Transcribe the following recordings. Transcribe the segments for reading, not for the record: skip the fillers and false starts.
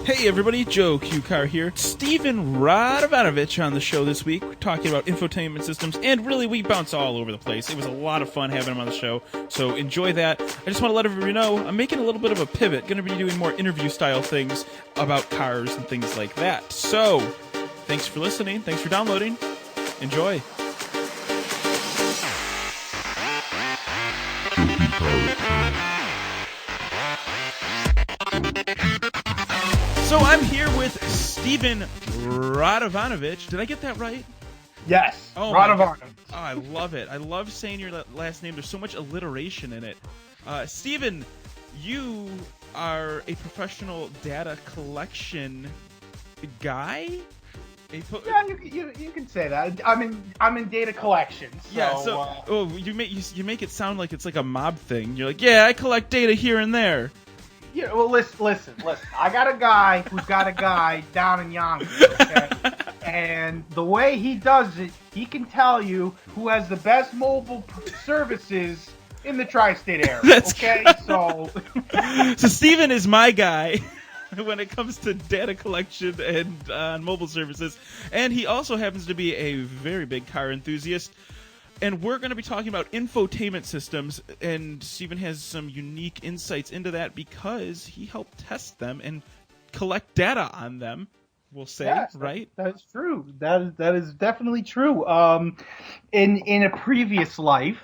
Hey everybody, JoeQCar here. Stephen Radovanovich on the show this week. We're talking about infotainment systems, and really we bounce all over the place. It was a lot of fun having him on the show, so enjoy that. I just want to let everybody know I'm making a little bit of a pivot. Going to be doing more interview-style things about cars and things like that. So, thanks for listening. Thanks for downloading. Enjoy. So I'm here with Stephen Radovanovich. Did I get that right? Yes, Radovanovich. Oh, I love it. I love saying your last name. There's so much alliteration in it. Stephen, you are a professional data collection guy? Yeah, you can say that. I'm in data collection. So, yeah. You make it sound like it's like a mob thing. You're like, yeah, I collect data here and there. Yeah, well, listen. I got a guy who's got a guy down in Yonkers, okay? And the way he does it, he can tell you who has the best mobile services in the tri-state area, okay? So Steven is my guy when it comes to data collection and mobile services. And he also happens to be a very big car enthusiast. And we're going to be talking about infotainment systems, and Stephen has some unique insights into that because he helped test them and collect data on them, we'll say, yes, right? That's true. That is definitely true. In a previous life,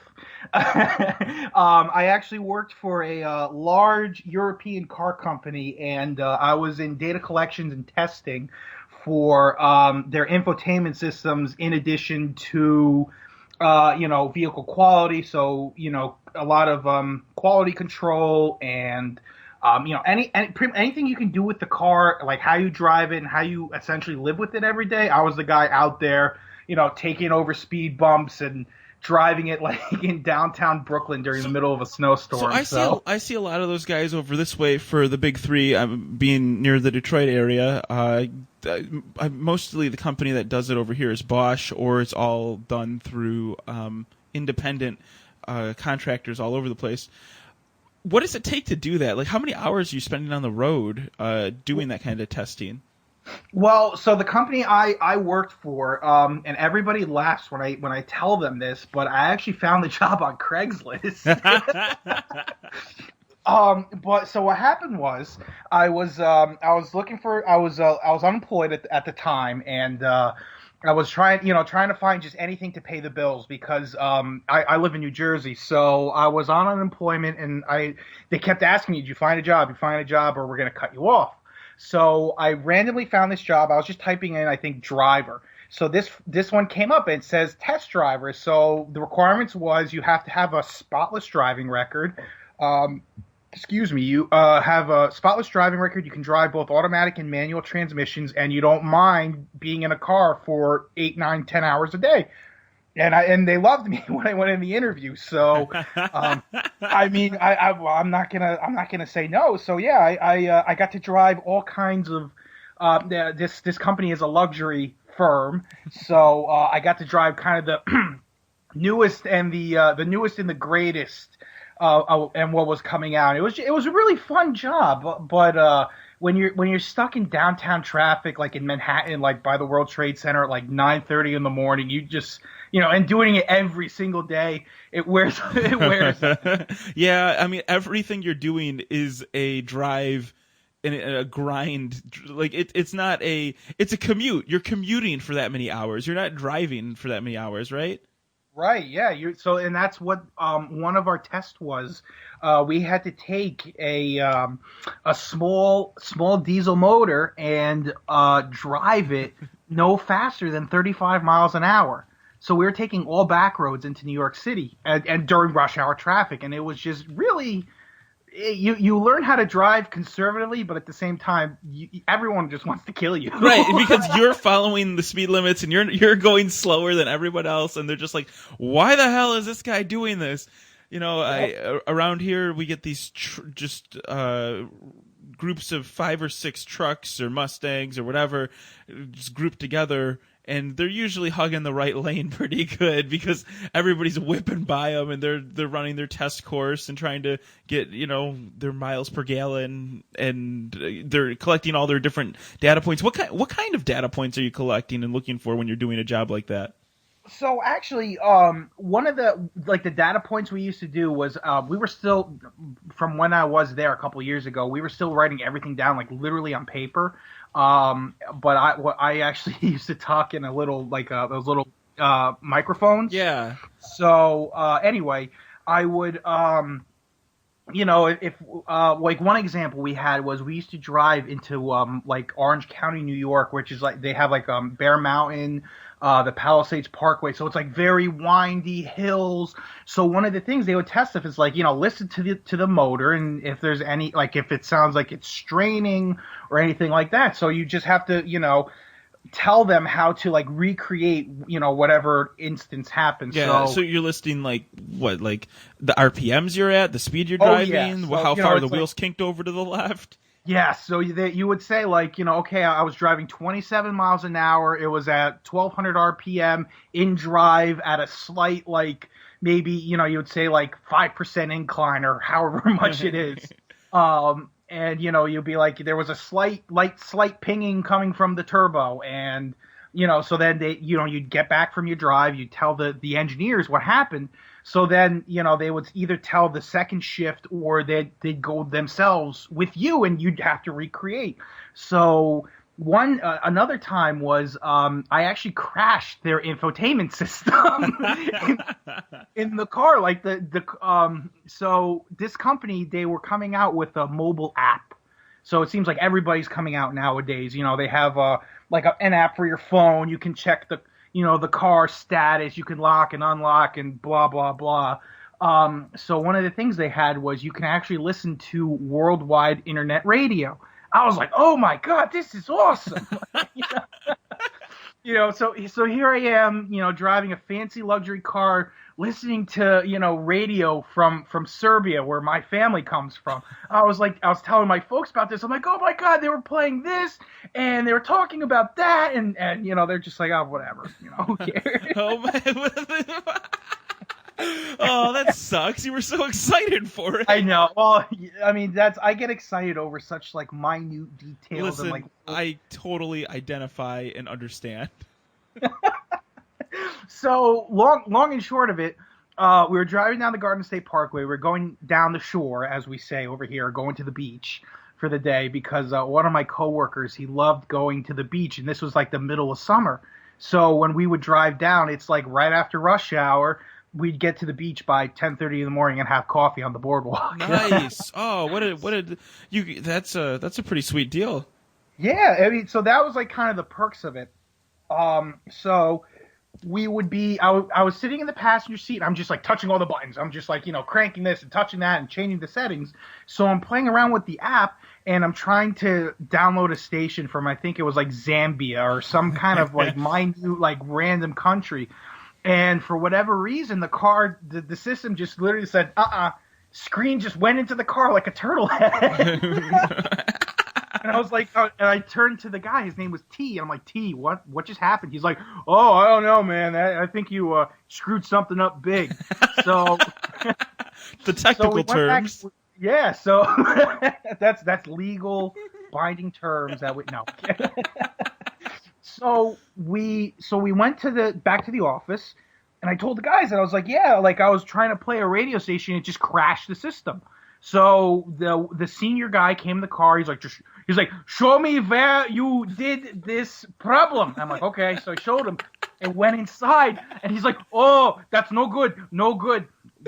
I actually worked for a large European car company, and I was in data collections and testing for their infotainment systems in addition to vehicle quality. So, a lot of quality control and, anything you can do with the car, like how you drive it and how you essentially live with it every day. I was the guy out there, taking over speed bumps and driving it like in downtown Brooklyn during the middle of a snowstorm. So I see a lot of those guys over this way for the big three, being near the Detroit area. Mostly the company that does it over here is Bosch, or it's all done through independent contractors all over the place. What does it take to do that? Like, how many hours are you spending on the road doing that kind of testing? Well, so the company I worked for, and everybody laughs when I tell them this, but I actually found the job on Craigslist. But so what happened was I was unemployed at the time, and I was trying to find just anything to pay the bills because I live in New Jersey, so I was on unemployment, and they kept asking me, "Did you find a job? Or we're gonna cut you off." So I randomly found this job. I was just typing in, I think, driver. So this one came up and it says test driver. So the requirements was you have to have a spotless driving record. You have a spotless driving record. You can drive both automatic and manual transmissions, and you don't mind being in a car for 8, 9, 10 hours a day. And they loved me when I went in the interview. So, I'm not gonna say no. So yeah, I got to drive all kinds of. This company is a luxury firm, so I got to drive kind of the newest and the newest and the greatest, and what was coming out. It was a really fun job, but when you're stuck in downtown traffic, like in Manhattan, like by the World Trade Center at like 9:30 in the morning, you just and doing it every single day, it wears. Yeah, I mean, everything you're doing is a drive and a grind. Like it's a commute. You're commuting for that many hours. You're not driving for that many hours, right? Right. Yeah. And that's what one of our tests was. We had to take a small diesel motor and drive it no faster than 35 miles an hour. So we were taking all back roads into New York City and during rush hour traffic, and it was just really. You learn how to drive conservatively, but at the same time, everyone just wants to kill you. Right, because you're following the speed limits and you're going slower than everyone else, and they're just like, why the hell is this guy doing this? Around here we get these groups of 5 or 6 trucks or Mustangs or whatever just grouped together, and they're usually hugging the right lane pretty good because everybody's whipping by them, and they're running their test course and trying to get, you know, their miles per gallon, and they're collecting all their different data points. What kind of data points are you collecting and looking for when you're doing a job like that? So actually, one of the data points we used to do was we were still, from when I was there a couple years ago, we were still writing everything down like literally on paper. But I actually used to talk in a little those little microphones. Yeah. So anyway, I would if like one example we had was we used to drive into like Orange County, New York, which is like they have like Bear Mountain, the Palisades Parkway, so it's like very windy hills. So one of the things they would test if is like, listen to the motor, and if there's any, like if it sounds like it's straining or anything like that. So you just have to tell them how to like recreate whatever instance happens. Yeah, so you're listing like what, like the RPMs you're at, the speed you're driving, yeah. So, how far the wheels kinked over to the left. Yeah, so you would say like, okay, I was driving 27 miles an hour. It was at 1,200 RPM in drive at a slight, like maybe, you would say like 5% incline or however much it is. And, you'd be like, there was a slight pinging coming from the turbo. And, so then you'd get back from your drive, you'd tell the engineers what happened. So then, they would either tell the second shift or they'd go themselves with you and you'd have to recreate. So another time was I actually crashed their infotainment system in the car. Like so this company, they were coming out with a mobile app. So it seems like everybody's coming out nowadays. They have an app for your phone. You can check the car status, you can lock and unlock and blah, blah, blah. So one of the things they had was you can actually listen to worldwide internet radio. I was like, oh my God, this is awesome. So here I am, driving a fancy luxury car, listening to, radio from Serbia, where my family comes from. I was telling my folks about this. I'm like, oh my God, they were playing this and they were talking about that. And they're just like, oh, whatever, who cares? Oh, man. Oh, that sucks. You were so excited for it. I know. Well, I mean, I get excited over such like minute details. Listen, and like, I totally identify and understand. So long and short of it, we were driving down the Garden State Parkway. We were going down the shore, as we say over here, going to the beach for the day because one of my coworkers, he loved going to the beach, and this was like the middle of summer. So when we would drive down, it's like right after rush hour. We'd get to the beach by 10:30 in the morning and have coffee on the boardwalk. Nice. Oh, what did you? That's a pretty sweet deal. Yeah, I mean, so that was like kind of the perks of it. So we would be. I was sitting in the passenger seat. And I'm just like touching all the buttons. I'm just like cranking this and touching that and changing the settings. So I'm playing around with the app and I'm trying to download a station from, I think it was like Zambia or some kind of like minute like random country. And for whatever reason, the system just literally said, screen just went into the car like a turtle head. And I was like, and I turned to the guy, his name was T, and I'm like, T, what just happened? He's like, oh, I don't know, man. I think you screwed something up big. So the technical terms. Yeah, so that's legal binding terms that we no. So we went back to the office, and I told the guys, and I was like, yeah, like I was trying to play a radio station, it just crashed the system. So the senior guy came in the car. He's like, show me where you did this problem. I'm like, okay. So I showed him and went inside, and he's like, oh, that's no good.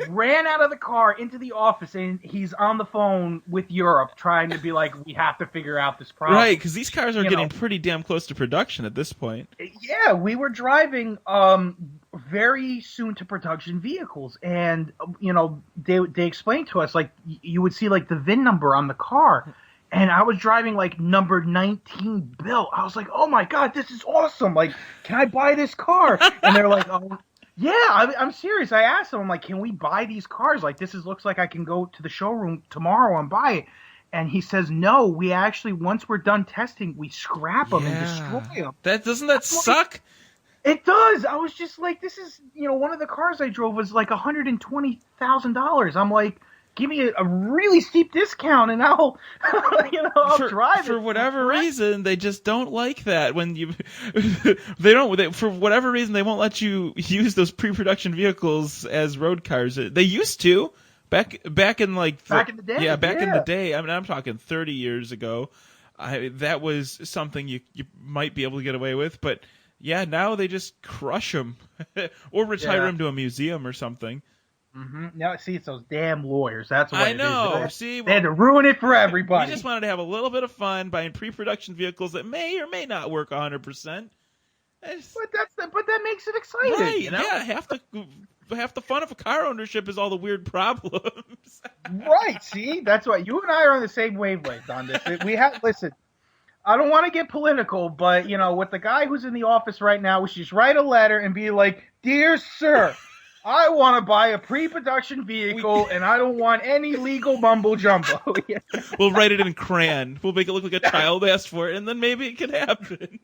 Ran out of the car into the office, and he's on the phone with Europe trying to be like, we have to figure out this problem. Right, because these cars are getting pretty damn close to production at this point. Yeah, we were driving very soon to production vehicles, and they explained to us, like, you would see like the VIN number on the car, and I was driving like number 19 built. I was like, oh my God, this is awesome. Like, can I buy this car? And they're like, oh, yeah, I'm serious. I asked them, I'm like, can we buy these cars? Like, looks like I can go to the showroom tomorrow and buy it. And he says, no, we actually, once we're done testing, we scrap them and destroy them. Doesn't that suck? It does. I was just like, this is, one of the cars I drove was like $120,000. I'm like, give me a really steep discount and I'll, I'll drive it. For whatever reason, they just don't like that when you, for whatever reason, they won't let you use those pre-production vehicles as road cars. They used to. Back in the day. Yeah, in the day. I mean, I'm talking 30 years ago. That was something you might be able to get away with, but yeah, now they just crush them or retire them to a museum or something. Mm-hmm. Now, see, it's those damn lawyers. That's what I know. See, they had to ruin it for everybody. We just wanted to have a little bit of fun buying pre-production vehicles that may or may not work 100%. But that makes it exciting. Right? Yeah, half the fun of a car ownership is all the weird problems. Right. See, that's why you and I are on the same wavelength on this. Listen. I don't want to get political, but with the guy who's in the office right now, we should just write a letter and be like, "Dear sir, I want to buy a pre-production vehicle, and I don't want any legal mumbo jumbo." We'll write it in crayon. We'll make it look like a child asked for it, and then maybe it can happen.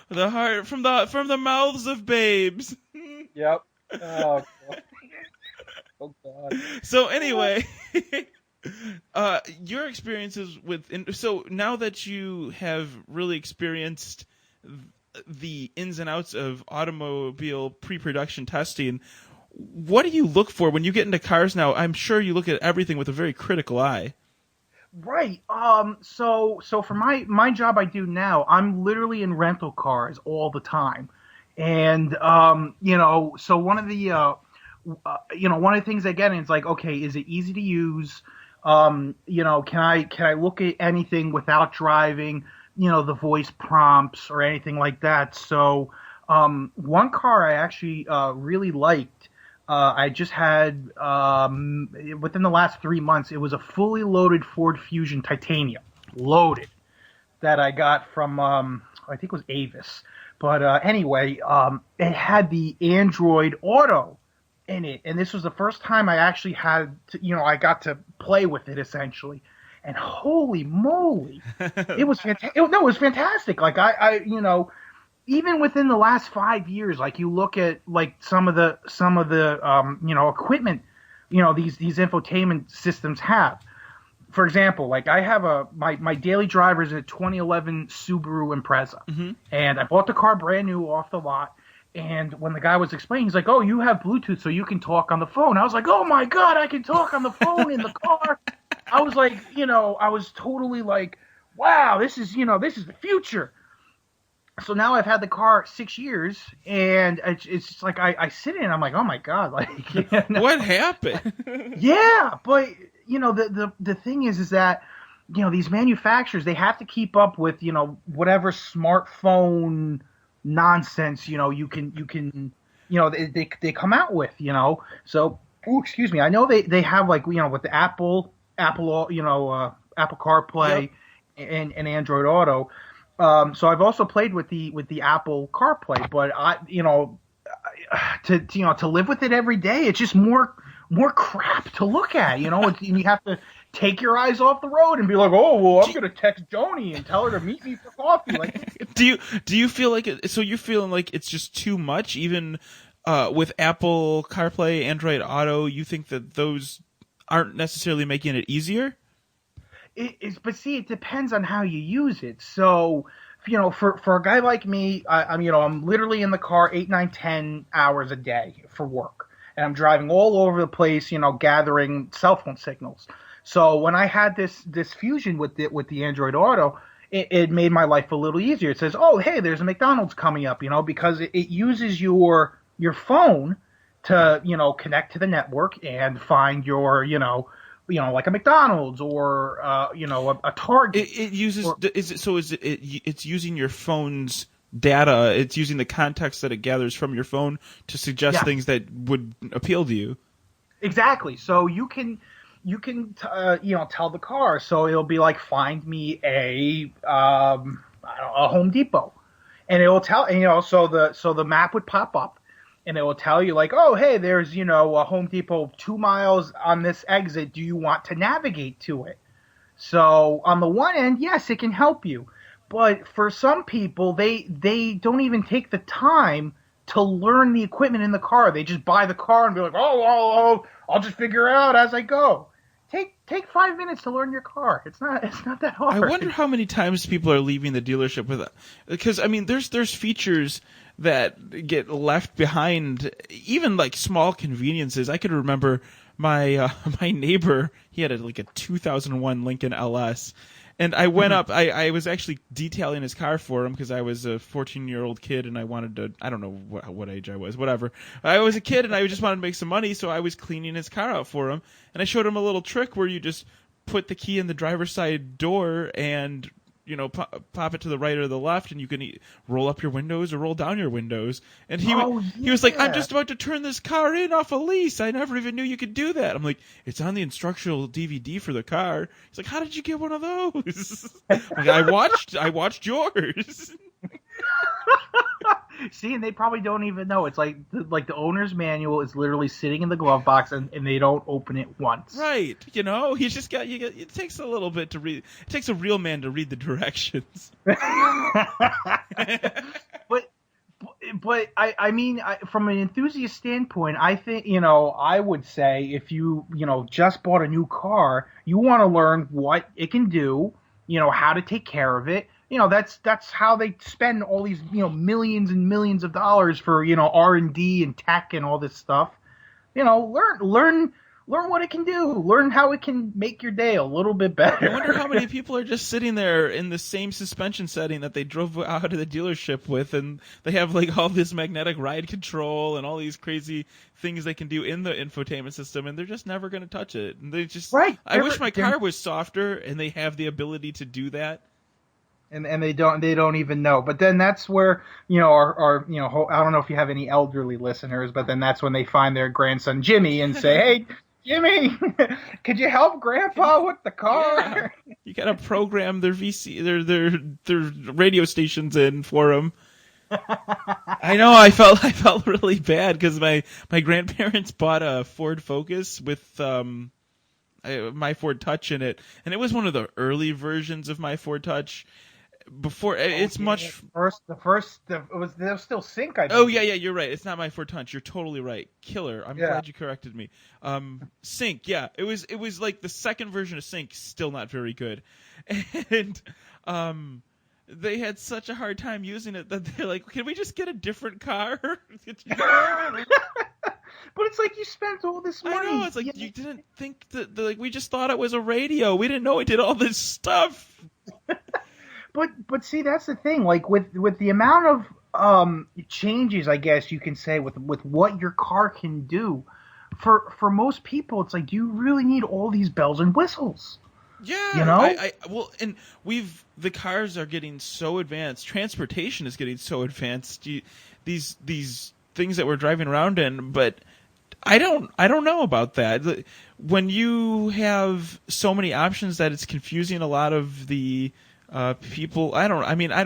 The heart from the mouths of babes. Yep. Oh God. Oh God. So anyway, your experiences so now that you have really experienced the ins and outs of automobile pre-production testing, what do you look for when you get into cars now? I'm sure you look at everything with a very critical eye. Right. So for my job I do now, I'm literally in rental cars all the time. And, so one of the, one of the things I get in is like, okay, is it easy to use? Can I look at anything without driving, the voice prompts or anything like that? So, one car I actually, really liked, I just had, within the last 3 months, it was a fully loaded Ford Fusion Titanium, loaded, that I got from, I think it was Avis. But anyway, it had the Android Auto in it, and this was the first time I actually had to, I got to play with it essentially. And holy moly, it was fantastic. It was fantastic. Like I even within the last 5 years, like you look at like some of the equipment, these infotainment systems have. For example, like I have my daily driver is a 2011 Subaru Impreza, and I bought the car brand new off the lot. And when the guy was explaining, he's like, "Oh, you have Bluetooth, so you can talk on the phone." I was like, "Oh my God, I can talk on the phone in the car." I was like, I was totally like, "Wow, this is the future." So now I've had the car 6 years, and it's just like I sit in it and I'm like, "Oh my God, like what happened?" Yeah, but the thing is that these manufacturers, they have to keep up with whatever smartphone nonsense you can they come out with. So excuse me, I know they have like with the Apple CarPlay, yep, and Android Auto. So I've also played with the Apple CarPlay, but to live with it every day, it's just more crap to look at. You have to take your eyes off the road and be like, "Oh, well, I'm gonna text Joni and tell her to meet me for coffee." Like, do you feel like it? So you're feeling like it's just too much, even with Apple CarPlay, Android Auto? You think that those aren't necessarily making it easier? But see, it depends on how you use it. So, for a guy like me, I'm literally in the car 8, 9, 10 hours a day for work, and I'm driving all over the place, gathering cell phone signals. So when I had this fusion with the Android Auto, it made my life a little easier. It says, "Oh, hey, there's a McDonald's coming up," because it uses your phone to connect to the network and find your like a McDonald's or a Target. It uses it's using your phone's data. It's using the context that it gathers from your phone to suggest things that would appeal to you. Exactly. So you can tell the car. So it'll be like, find me a Home Depot, and it will tell. So the map would pop up, and it will tell you like, oh, hey, there's a Home Depot 2 miles on this exit. Do you want to navigate to it? So on the one end, yes, it can help you, but for some people, they don't even take the time to learn the equipment in the car. They just buy the car and be like, oh, I'll just figure it out as I go. Take 5 minutes to learn your car. It's not that hard. I wonder how many times people are leaving the dealership with it, because I mean, there's features that get left behind, even like small conveniences. I could remember my my neighbor. He had a 2001 Lincoln LS, and I went up. I was actually detailing his car for him because I was a 14-year-old kid and I wanted to. I don't know what age I was. Whatever. I was a kid and I just wanted to make some money, so I was cleaning his car out for him. And I showed him a little trick where you just put the key in the driver's side door and pop it to the right or the left, and you can roll up your windows or roll down your windows. And he was like, I'm just about to turn this car in off a lease. I never even knew you could do that. I'm like, it's on the instructional DVD for the car. He's like, how did you get one of those? Like, I watched yours. See, and they probably don't even know. It's like the owner's manual is literally sitting in the glove box, and they don't open it once. Right. He's just got. It takes a little bit to read. It takes a real man to read the directions. But I mean, from an enthusiast standpoint, I think I would say if you just bought a new car, you want to learn what it can do, how to take care of it. That's how they spend all these millions and millions of dollars for R&D and tech and all this stuff. Learn what it can do. Learn how it can make your day a little bit better. I wonder how many people are just sitting there in the same suspension setting that they drove out of the dealership with, and they have like all this magnetic ride control and all these crazy things they can do in the infotainment system, and they're just never going to touch it. And they just right. I wish my car was softer, and they have the ability to do that. And they don't even know. But then that's where our I don't know if you have any elderly listeners, but then that's when they find their grandson Jimmy and say, hey, Jimmy, could you help Grandpa with the car? Yeah. You gotta program their their radio stations in for them. I know. I felt really bad because my grandparents bought a Ford Focus with my Ford Touch in it, and it was one of the early versions of my Ford Touch. Before it's much the first it was still Sync. I believe. Oh yeah, you're right. It's not my Ford Touch. You're totally right. Killer. I'm glad you corrected me. Sync. Yeah, it was like the second version of Sync, still not very good, and they had such a hard time using it that they're like, can we just get a different car? But it's like you spent all this money. I know. It's like you didn't think that like we just thought it was a radio. We didn't know it did all this stuff. But see, that's the thing. Like with the amount of changes, I guess you can say with what your car can do, for most people, it's like, do you really need all these bells and whistles? Yeah, well, and the cars are getting so advanced. Transportation is getting so advanced. These things that we're driving around in, but I don't know about that. When you have so many options that it's confusing a lot of the people. I don't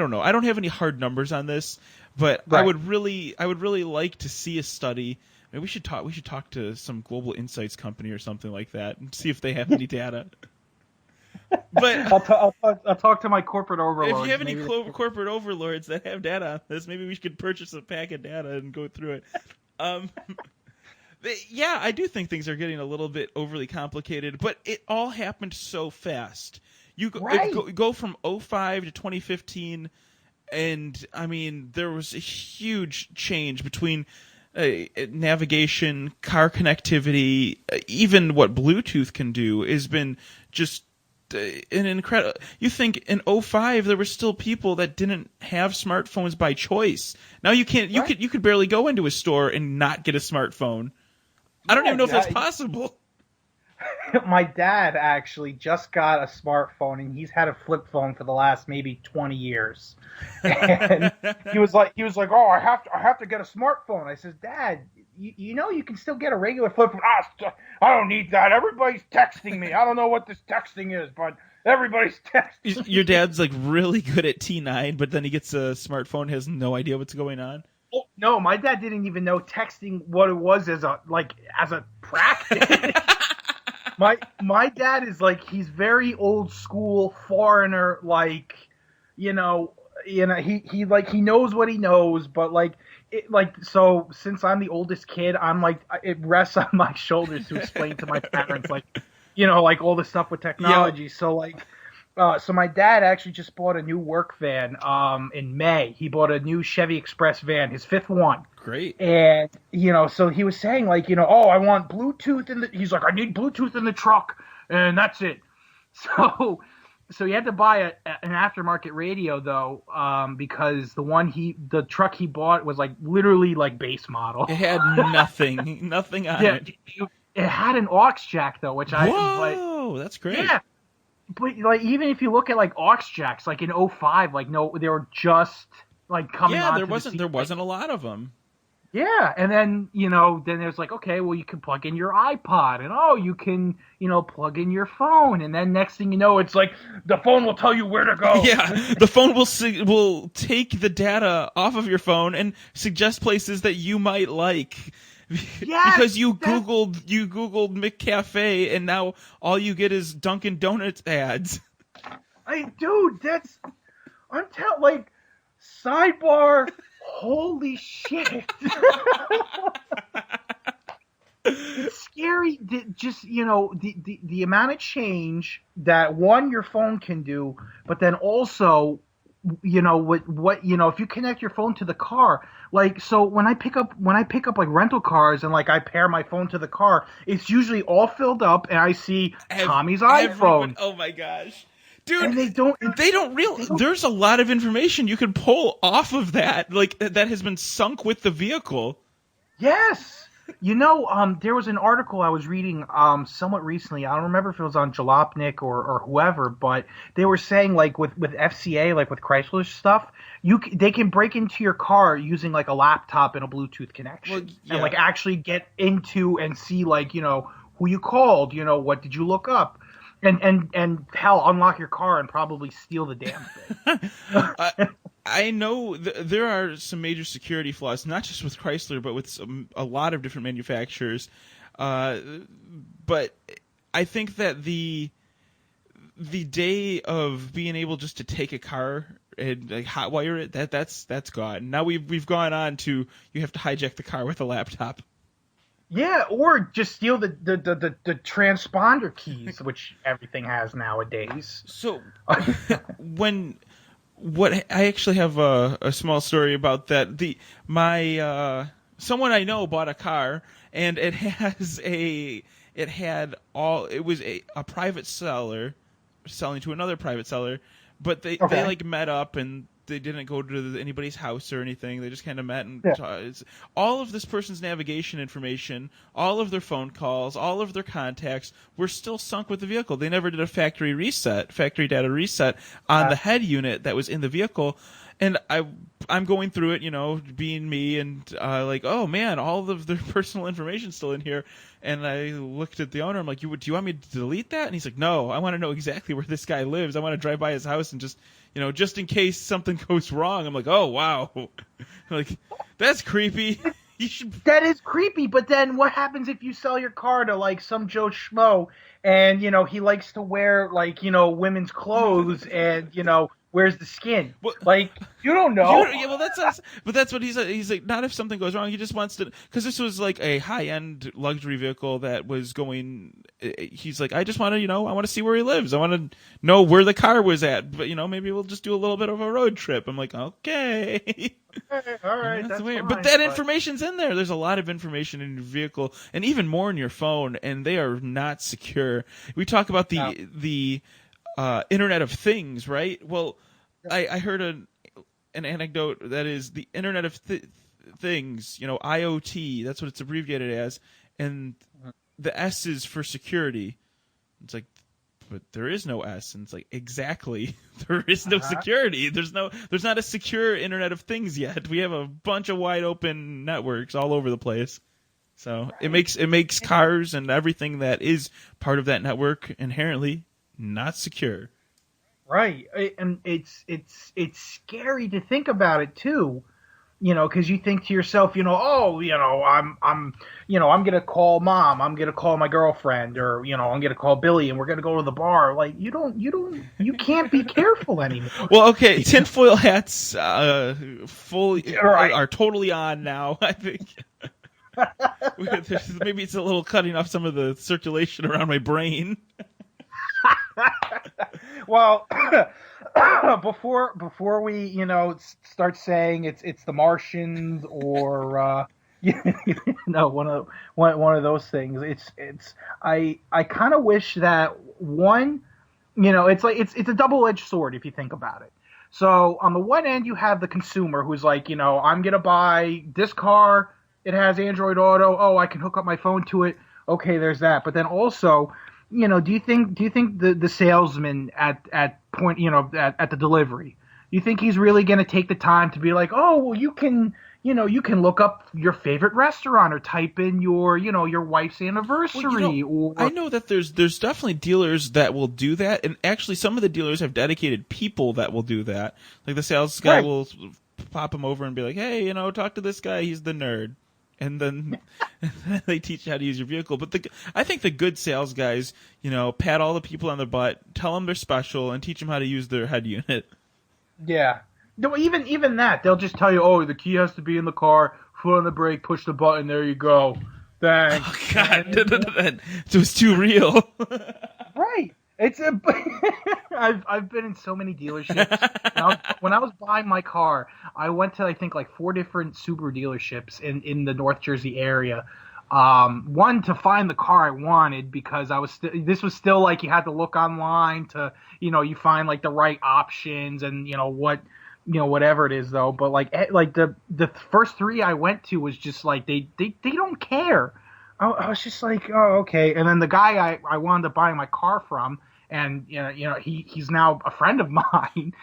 know. I don't have any hard numbers on this, but right. I would really like to see a study. Maybe we should talk to some global insights company or something like that and see if they have any data. But I'll talk to my corporate overlords. If you have any corporate overlords that have data on this, maybe we could purchase a pack of data and go through it. Yeah, I do think things are getting a little bit overly complicated, but it all happened so fast. You go from 2005 to 2015, and I mean there was a huge change between navigation, car connectivity, even what Bluetooth can do has been just an incredible. You think in 2005 there were still people that didn't have smartphones by choice. Now you can't. You could barely go into a store and not get a smartphone. I don't even know if that's possible. My dad actually just got a smartphone, and he's had a flip phone for the last maybe 20 years. And he was like, "Oh, I have to get a smartphone." I says, "Dad, you can still get a regular flip phone." I don't need that. Everybody's texting me. I don't know what this texting is, but everybody's texting. Your dad's like really good at T9, but then he gets a smartphone, has no idea what's going on. Oh, No, my dad didn't even know texting what it was as a practice. My dad is like, he's very old school foreigner, like, he knows what he knows, but so since I'm the oldest kid, I'm like, it rests on my shoulders to explain to my parents, like, like all the stuff with technology. Yep. So my dad actually just bought a new work van in May. He bought a new Chevy Express van, his fifth one. Great. And so he was saying, like, oh, I want Bluetooth he's like, I need Bluetooth in the truck, and that's it. So he had to buy an aftermarket radio though, because the truck he bought was like literally like base model. It had nothing on it. It had an aux jack though, which that's great. Yeah. But like, even if you look at like aux jacks, like in 05, like no, they were just like coming. Yeah, there wasn't a lot of them. Yeah, and then then there's like, okay, well, you can plug in your iPod, and you can plug in your phone, and then next thing you know, it's like the phone will tell you where to go. Yeah, the phone will take the data off of your phone and suggest places that you might like. Yes, because you googled McCafe, and now all you get is Dunkin' Donuts ads. Dude, like, sidebar. Holy shit. It's scary. Just, the amount of change that your phone can do, but then also, what if you connect your phone to the car, like, so when I pick up like rental cars and like I pair my phone to the car, it's usually all filled up and I see Tommy's iPhone. Oh my gosh. Dude, and they don't realize there's a lot of information you can pull off of that, like that has been sunk with the vehicle. Yes. There was an article I was reading somewhat recently. I don't remember if it was on Jalopnik or whoever, but they were saying, like, with FCA, like with Chrysler stuff, they can break into your car using like a laptop and a Bluetooth connection, and like actually get into and see, like, who you called, what did you look up. And hell, unlock your car and probably steal the damn thing. I know there are some major security flaws, not just with Chrysler, but with a lot of different manufacturers. But I think that the day of being able just to take a car and like hotwire it, that's gone. Now we've gone on to you have to hijack the car with a laptop. Yeah, or just steal the transponder keys, which everything has nowadays. So I actually have a small story about that. Someone I know bought a car, and it was a private seller selling to another private seller, but they like met up and they didn't go to anybody's house or anything. They just kind of met and all of this person's navigation information, all of their phone calls, all of their contacts were still sunk with the vehicle. They never did a factory data reset on the head unit that was in the vehicle. And I'm going through it, being me, and like, oh man, all of their personal information's still in here. And I looked at the owner. I'm like, do you want me to delete that? And he's like, no, I want to know exactly where this guy lives. I want to drive by his house and just in case something goes wrong. I'm like, oh wow, like that's creepy. That is creepy. But then what happens if you sell your car to like some Joe Schmo, and he likes to wear like women's clothes, and where's the skin? Well, like, you don't know. That's what he's like. Not if something goes wrong. He just wants to, because this was like a high-end luxury vehicle that was going. He's like, I just want to, I want to see where he lives. I want to know where the car was at. But maybe we'll just do a little bit of a road trip. I'm like, okay. All right, that's weird. fine, but that information's in there. There's a lot of information in your vehicle, and even more in your phone, and they are not secure. We talk about the Internet of Things, right? Well, I heard an anecdote that is the Internet of Things, IoT, that's what it's abbreviated as, and the S is for security. It's like, but there is no S, and it's like, exactly, there is no security. There's not a secure Internet of Things yet. We have a bunch of wide open networks all over the place. So it makes cars and everything that is part of that network inherently not secure. Right, and it's scary to think about it too, because you think to yourself, oh, I'm gonna call mom, I'm gonna call my girlfriend, or I'm gonna call Billy, and we're gonna go to the bar. Like you can't be careful anymore. Well, okay, tinfoil hats fully Right. are totally on now. I think maybe it's a little cutting off some of the circulation around my brain. Well, before we start saying it's the Martians or one of those things. I kind of wish that one, it's like it's a double-edged sword if you think about it. So on the one end you have the consumer who's like, I'm gonna buy this car. It has Android Auto. Oh, I can hook up my phone to it. Okay, there's that. But then also, do you think the salesman at point at the delivery, do you think he's really going to take the time to be like, oh well, you can look up your favorite restaurant or type in your wife's anniversary, or I know that there's definitely dealers that will do that, and actually some of the dealers have dedicated people that will do that. Like the sales guy Right. will pop him over and be like, hey, talk to this guy, he's the nerd. And then they teach you how to use your vehicle. But I think the good sales guys, pat all the people on the butt, tell them they're special, and teach them how to use their head unit. Yeah. No, even that, they'll just tell you, oh, the key has to be in the car, foot on the brake, push the button, there you go. Thanks. Oh, God. It was too real. Right. I've been in so many dealerships. When I was buying my car, I went to I think like 4 different Subaru dealerships in the North Jersey area. One to find the car I wanted because this was still like you had to look online to you find like the right options and whatever it is though. But like the first 3 I went to was just like they don't care. I was just like, oh, okay. And then the guy I wound up buying my car from, and he's now a friend of mine.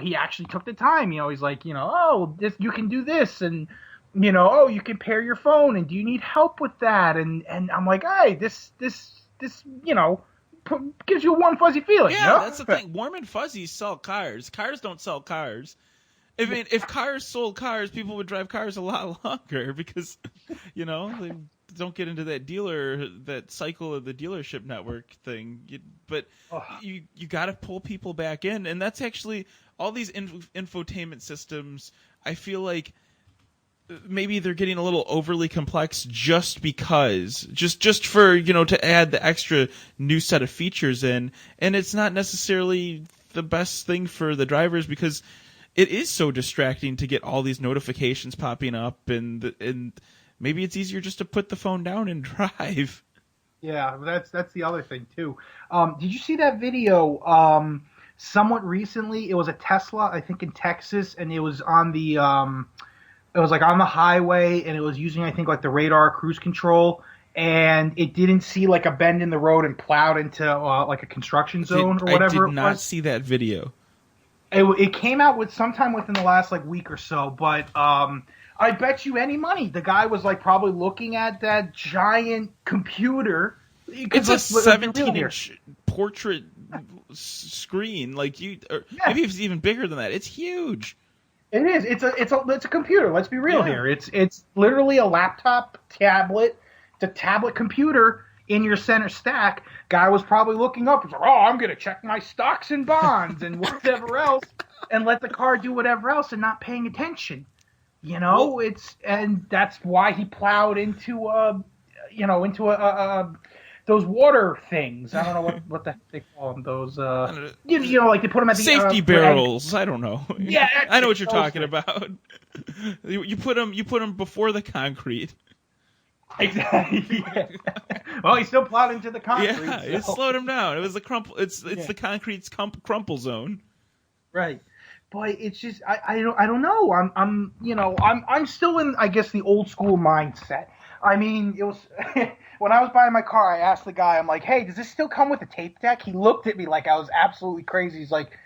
He actually took the time. He's like, oh, this you can do this, and oh, you can pair your phone, and do you need help with that? And I'm like, hey, this gives you a warm fuzzy feeling. Yeah, that's the thing. Warm and fuzzies sell cars. Cars don't sell cars. I mean, if cars sold cars, people would drive cars a lot longer because, they don't get into that cycle of the dealership network thing. But you got to pull people back in, and that's actually all these infotainment systems. I feel like maybe they're getting a little overly complex just because, just for to add the extra new set of features in, and it's not necessarily the best thing for the drivers because it is so distracting to get all these notifications popping up, and maybe it's easier just to put the phone down and drive. Yeah, that's the other thing too. Did you see that video? Somewhat recently, it was a Tesla, I think in Texas, and it was on the it was like on the highway, and it was using I think like the radar cruise control, and it didn't see like a bend in the road and plowed into like a construction zone or whatever. I did not see that video. It came out with sometime within the last like week or so, but I bet you any money the guy was like probably looking at that giant computer. It's a 17-inch portrait screen, maybe it's even bigger than that. It's huge. It is. It's a computer. Let's be real here. It's literally a laptop tablet. It's a tablet computer in your center stack. Guy was probably looking up and said, "Oh, I'm gonna check my stocks and bonds and whatever else," and let the car do whatever else and not paying attention. And that's why he plowed into those water things. I don't know what the heck they call them. Those like they put them at the safety barrels. I don't know. Yeah, I know what you're talking about. You put them before the concrete. Exactly. Yeah. Well, he still plowed into the concrete. Yeah, it slowed him down. It was the crumple. It's the concrete's crumple zone. Right. But it's just I don't know. I'm still in I guess the old school mindset. I mean, it was when I was buying my car, I asked the guy, I'm like, "Hey, does this still come with a tape deck?" He looked at me like I was absolutely crazy. He's like,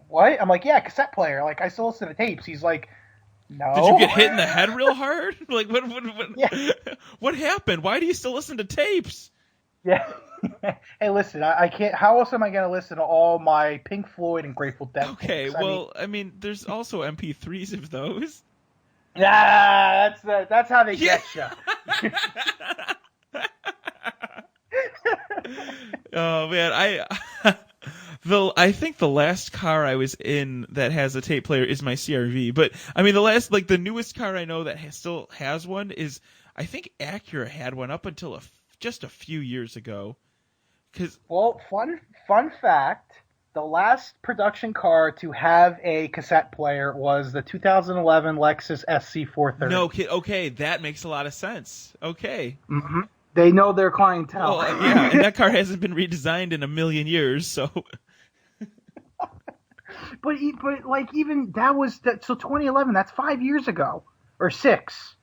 "What?" I'm like, "Yeah, cassette player. Like I still listen to tapes." He's like, "No." Did you get hit in the head real hard? Like what Yeah. what happened? Why do you still listen to tapes? Yeah. Hey, listen, I can't. How else am I going to listen to all my Pink Floyd and Grateful Dead? Okay, tapes? I mean, there's also MP3s of those. Yeah, that's how they get you. Oh man, I think the last car I was in that has a tape player is my CRV. But I mean, the newest car I know that still has one is, I think Acura had one up until just a few years ago. Well, fun fact: the last production car to have a cassette player was the 2011 Lexus SC430. No kid. Okay, that makes a lot of sense. Okay. Mm-hmm. They know their clientele. Well, yeah, and that car hasn't been redesigned in a million years, so. But like even that was that. So 2011. That's 5 years ago or 6.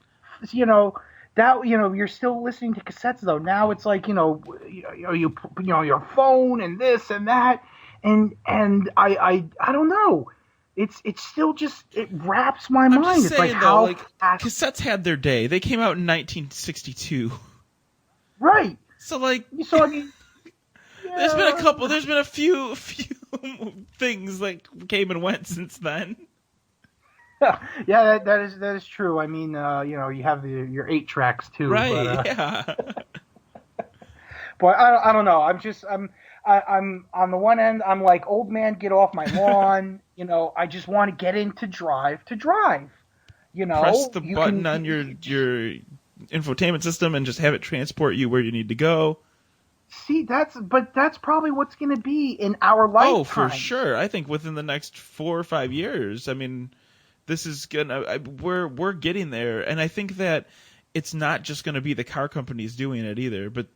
You're still listening to cassettes though. Now it's like your phone and this and that, and I don't know. It's still just, it wraps my mind. I'm just it's saying, like though, how cassettes had their day. They came out in 1962. Right. So I mean, yeah. There's been a few things like came and went since then. Yeah, that is true. I mean, you have your 8 tracks too. Right. But, yeah. But I don't know. I'm on the one end, I'm like, old man, get off my lawn. I just want to get into drive to drive. Press the button on your infotainment system and just have it transport you where you need to go. See, that's probably what's going to be in our lifetime. Oh, for sure. I think within the next 4 or 5 years. I mean, this is we're getting there, and I think that it's not just going to be the car companies doing it either, but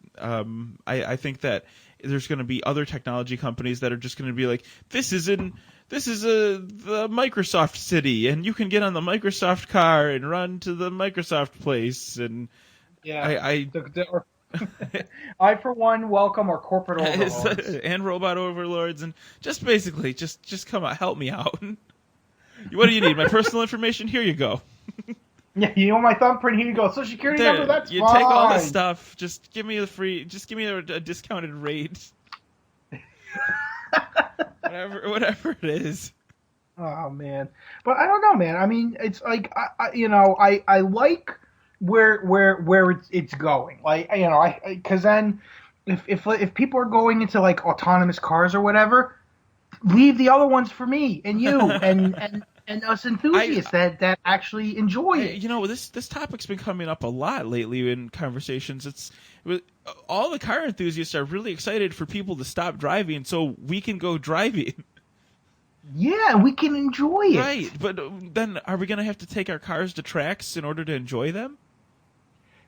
I think that there's going to be other technology companies that are just going to be like, this is the Microsoft city, and you can get on the Microsoft car and run to the Microsoft place, and yeah, I for one welcome our corporate overlords and robot overlords, and just basically just come out, help me out. What do you need? My personal information? Here you go. Yeah, you want my thumbprint? Here you go. Social security number? That's you fine. Take all this stuff. Just give me a discounted rate. whatever it is. Oh man, but I don't know, man. I mean, it's like I like where it's going. Like because then if people are going into like autonomous cars or whatever, leave the other ones for me and you and us enthusiasts that actually enjoy it. This topic's been coming up a lot lately in conversations. All the car enthusiasts are really excited for people to stop driving so we can go driving. Yeah, we can enjoy it. Right, but then are we going to have to take our cars to tracks in order to enjoy them?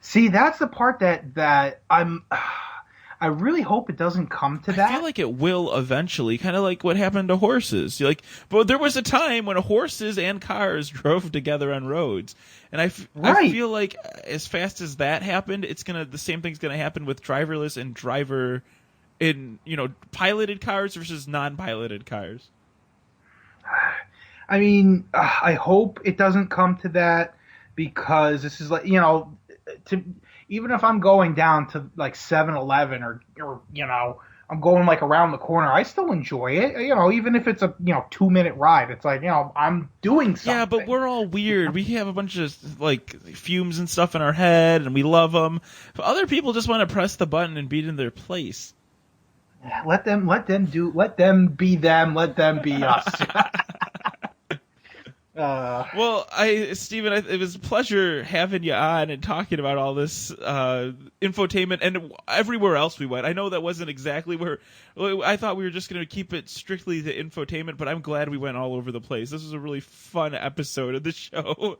See, that's the part that I really hope it doesn't come to that. I feel like it will eventually, kind of like what happened to horses. But there was a time when horses and cars drove together on roads, and I feel like as fast as that happened, the same thing's gonna happen with driverless and piloted cars versus non-piloted cars. I mean, I hope it doesn't come to that, because this is like, even if I'm going down to like 7-Eleven or I'm going like around the corner, I still enjoy it. Even if it's a 2-minute ride, it's like I'm doing something. Yeah, but we're all weird. We have a bunch of like fumes and stuff in our head, and we love them. But other people just want to press the button and be in their place. Let them be them. Let them be us. Well, Steven, it was a pleasure having you on and talking about all this infotainment and everywhere else we went. I know that wasn't exactly where I thought we were just going to keep it strictly to infotainment, but I'm glad we went all over the place. This was a really fun episode of the show.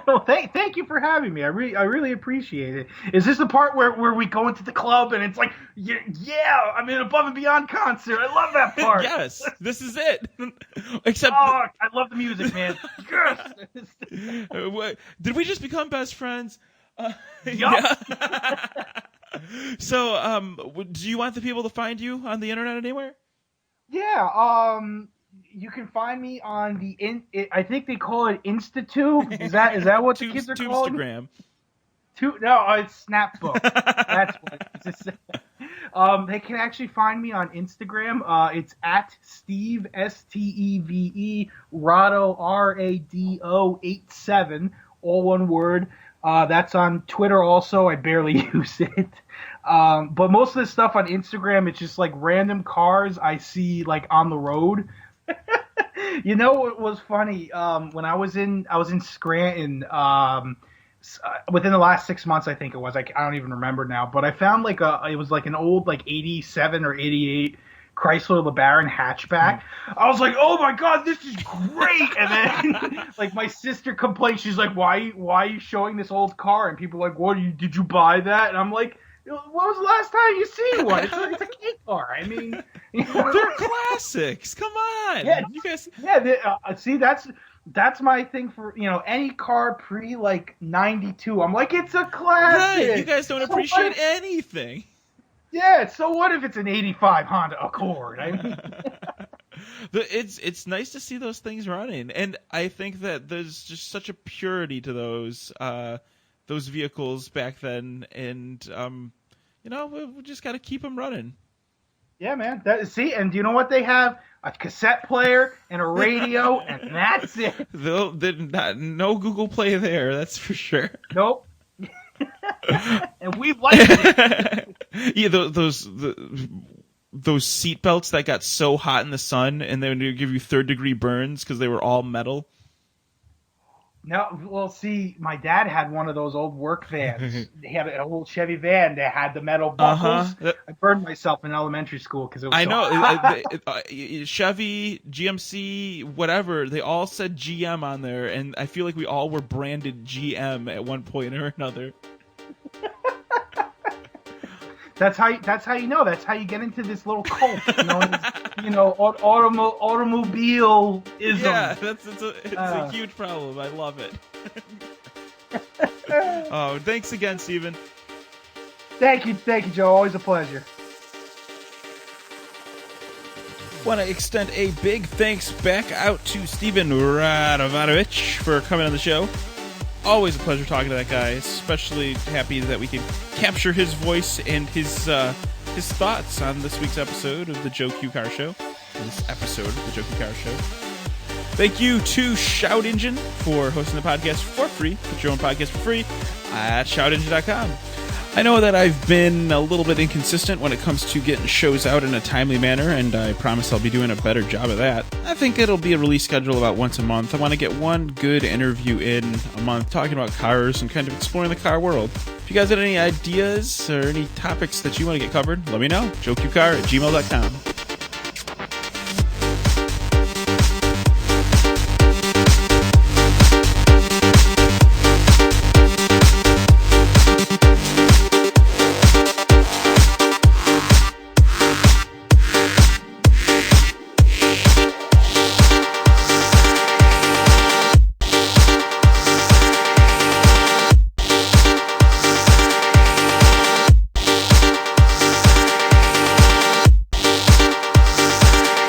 Well, thank you for having me. I really appreciate it. Is this the part where we go into the club and it's like, yeah, I'm in Above and Beyond concert. I love that part. Yes, this is it. Except, I love the music, man. Yes. Did we just become best friends? Yup. So, do you want the people to find you on the internet anywhere? Yeah. You can find me on I think they call it Instatube. Is that what the kids are calling? Instagram. No, it's Snapbook. That's what it is. They can actually find me on Instagram. It's at Steve Steve Rado Rado 87, all one word. That's on Twitter also. I barely use it. But most of the stuff on Instagram, it's just like random cars I see like on the road. You know what was funny? When I was in Scranton, within the last 6 months, I think it was. I don't even remember now. But I found it was like an old like 87 or 88 Chrysler LeBaron hatchback. I was like, oh my god, this is great! And then like my sister complained, she's like, why are you showing this old car? And people are like, did you buy that? And I'm like, when was the last time you seen one? It's a kid car. I mean, they're classics. Come on, yeah, you guys. Yeah, see, that's my thing for any car pre like 92. I'm like, it's a classic. Right, you guys don't appreciate anything. Yeah, so what if it's an 85 Honda Accord? I mean, it's nice to see those things running, and I think that there's just such a purity to those vehicles back then, and we just got to keep them running. Yeah, man. And do you know what they have? A cassette player and a radio, and that's it. No Google Play there, that's for sure. Nope. And we've liked it. Yeah, those seat belts that got so hot in the sun, and they would give you third-degree burns because they were all metal. No, well, see, my dad had one of those old work vans. He had an old Chevy van that had the metal buckles. I burned myself in elementary school because it was hot. Chevy, GMC, whatever, they all said GM on there, and I feel like we all were branded GM at one point or another. That's how you know. That's how you get into this little cult known as, automobileism. Yeah, it's a huge problem. I love it. Oh, thanks again, Steven. Thank you, Joe. Always a pleasure. Want to extend a big thanks back out to Steven Radovanovich for coming on the show. Always a pleasure talking to that guy, especially happy that we can capture his voice and his thoughts on this week's episode of the JoeQCar Show. Thank you to Shout Engine for hosting the podcast for free. Get your own podcast for free at shoutengine.com. I know that I've been a little bit inconsistent when it comes to getting shows out in a timely manner, and I promise I'll be doing a better job of that. I think it'll be a release schedule about once a month. I want to get one good interview in a month talking about cars and kind of exploring the car world. If you guys have any ideas or any topics that you want to get covered, let me know. JoeQCar@gmail.com.